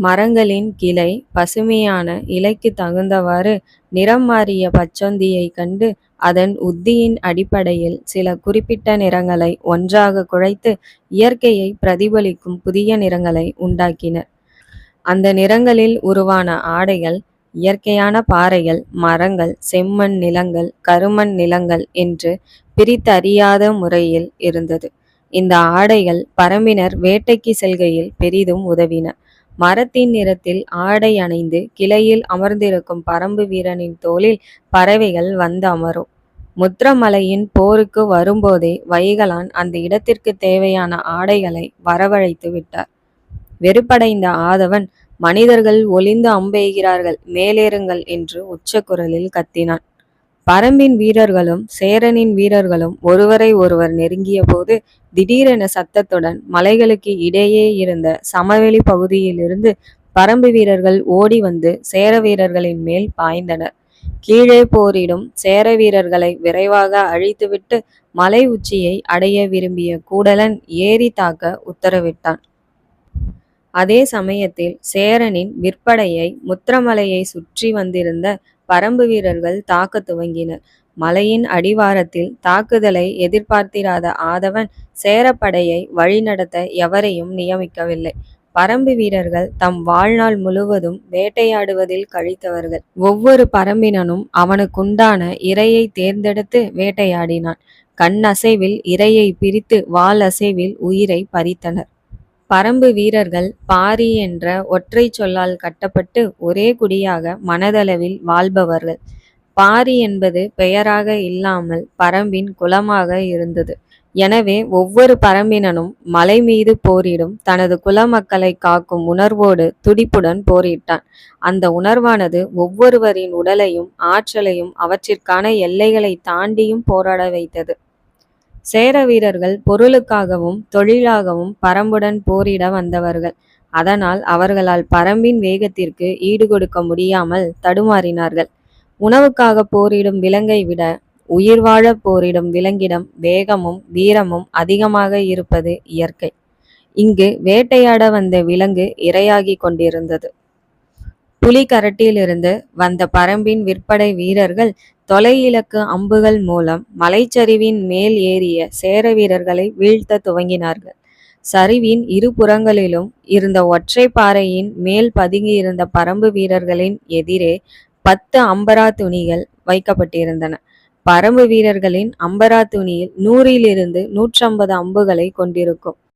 மரங்களின் கிளை பசுமையான இலைக்கு தகுந்தவாறு நிறம் மாறிய பச்சொந்தியைக் கண்டு அதன் உத்தியின் அடிப்படையில் சில குறிப்பிட்ட நிறங்களை ஒன்றாக குழைத்து இயற்கையை பிரதிபலிக்கும் புதிய நிறங்களை உண்டாக்கினர். அந்த நிறங்களில் உருவான ஆடைகள் இயற்கையான பாறைகள், மரங்கள், செம்மண் நிலங்கள், கருமண் நிலங்கள் என்று பிரித்தறியாத முறையில் இருந்தது. இந்த ஆடைகள் பரம்பினர் வேட்டைக்கு செல்கையில் பெரிதும் உதவின. மரத்தின் நிறத்தில் ஆடை அணிந்து கிளையில் அமர்ந்திருக்கும் பரம்பு வீரனின் தோளில் பறவைகள் வந்து அமரும். முத்திரமலையின் போருக்கு வரும்போதே வைகலான் அந்த இடத்திற்கு தேவையான ஆடைகளை வரவழைத்து விட்டார். வெறுப்படைந்த ஆதவன், மனிதர்கள் ஒளிந்து அம்பெய்கிறார்கள், மேலேறுங்கள் என்று உச்ச குரலில் கத்தினான். பரம்பின் வீரர்களும் சேரனின் வீரர்களும் ஒருவரை ஒருவர் நெருங்கிய போது திடீரென சத்தத்துடன் மலைகளுக்கு இடையே இருந்த சமவெளி பகுதியிலிருந்து பரம்பு வீரர்கள் ஓடி வந்து சேர வீரர்களின் மேல் பாய்ந்தனர். கீழே போரிடும் சேர வீரர்களை விரைவாக அழித்துவிட்டு மலை உச்சியை அடைய விரும்பிய கூடலன் ஏறி தாக்க உத்தரவிட்டான். அதே சமயத்தில் சேரனின் விற்படையை முத்திரமலையை சுற்றி வந்திருந்த பரம்பு வீரர்கள் தாக்க துவங்கினர். மலையின் அடிவாரத்தில் தாக்குதலை எதிர்பார்த்திராத ஆதவன் சேரப்படையை வழிநடத்த எவரையும் நியமிக்கவில்லை. பரம்பு வீரர்கள் தம் வாழ்நாள் முழுவதும் வேட்டையாடுவதில் கழித்தவர்கள். ஒவ்வொரு பரம்பினனும் அவனுக்குண்டான இரையை தேர்ந்தெடுத்து வேட்டையாடினான். கண் அசைவில் இரையை பிரித்து வாள் அசைவில் உயிரை பறித்தனர். பரம்பு வீரர்கள் பாரி என்ற ஒற்றை சொல்லால் கட்டப்பட்டு ஒரே குடியாக மனதளவில் வாழ்பவர்கள். பாரி என்பது பெயராக இல்லாமல் பரம்பின் குலமாக இருந்தது. எனவே ஒவ்வொரு பரம்பினனும் மலை மீது போரிடும் தனது குலமக்களை காக்கும் உணர்வோடு துடிப்புடன் போரிட்டான். அந்த உணர்வானது ஒவ்வொருவரின் உடலையும் ஆற்றலையும் அவற்றிற்கான எல்லைகளை தாண்டியும் போராட வைத்தது. சேர வீரர்கள் பொருளுக்காகவும் தொழிலாகவும் பரம்புடன் போரிட வந்தவர்கள். அதனால் அவர்களால் பரம்பின் வேகத்திற்கு ஈடுகொடுக்க முடியாமல் தடுமாறினார்கள். உணவுக்காக போரிடும் விலங்கை விட உயிர் வாழ போரிடும் விலங்கிடம் வேகமும் வீரமும் அதிகமாக இருப்பது இயற்கை. இங்கு வேட்டையாட வந்த விலங்கு இரையாகி கொண்டிருந்தது. புலிகரட்டிலிருந்து வந்த பரம்பின் விற்படை வீரர்கள் தொலை இலக்கு அம்புகள் மூலம் மலைச்சரிவின் மேல் ஏறிய சேர வீரர்களை வீழ்த்த துவங்கினார்கள். சரிவின் இரு புறங்களிலும் இருந்த ஒற்றை பாறையின் மேல் பதுங்கியிருந்த பரம்பு வீரர்களின் எதிரே 10 அம்பரா துணிகள் வைக்கப்பட்டிருந்தன. பரம்பு வீரர்களின் அம்பரா துணியில் 100 லிருந்து 150 அம்புகளை கொண்டிருக்கும்.